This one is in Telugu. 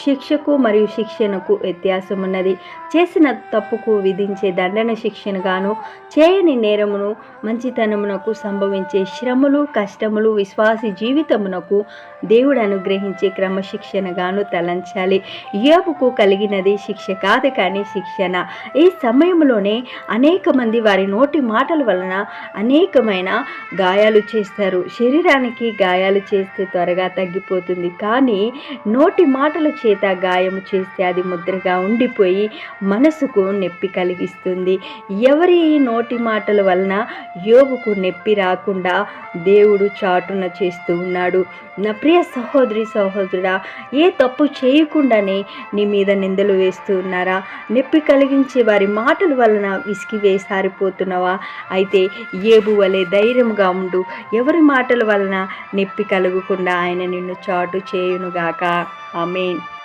శిక్షకు మరియు శిక్షణకు వ్యత్యాసం ఉన్నది. చేసిన తప్పుకు విధించే దండన శిక్షణగాను, చేయని నేరమును మంచితనమునకు సంభవించే శ్రమలు కష్టములు విశ్వాసి జీవితమునకు దేవుడు అనుగ్రహించే క్రమశిక్షణగాను తలంచాలి. యోబుకు కలిగినది శిక్ష కాదు కానీ శిక్షణ. ఈ సమయంలోనే అనేక మంది వారి నోటి మాటల వలన అనేకమైన గాయాలు చేస్తారు. శరీరానికి గాయాలు చేస్తే త్వరగా తగ్గిపోతుంది, కానీ నోటి మాటల చేత గాయము చేస్తే అది ముద్రగా ఉండిపోయి మనసుకు నొప్పి కలిగిస్తుంది. ఎవరి నోటి మాటల వలన యోబుకు నొప్పి రాకుండా దేవుడు చాటున చేస్తూ ఉన్నాడు. నా ప్రియ సహోదరి సహోదరుడా, ఏ తప్పు చేయకుండానే నీ మీద నిందలు వేస్తూ ఉన్నారా? నొప్పి కలిగించే వారి మాటల వలన విసిగి వేసారిపోతున్నావా? అయితే యోబు వలె ధైర్యంగా ఉండు. ఎవరి మాటల వలన నొప్పి కలగకుండా ఆయన నిన్ను చాటు చేయునుగాక. ఆమేన్.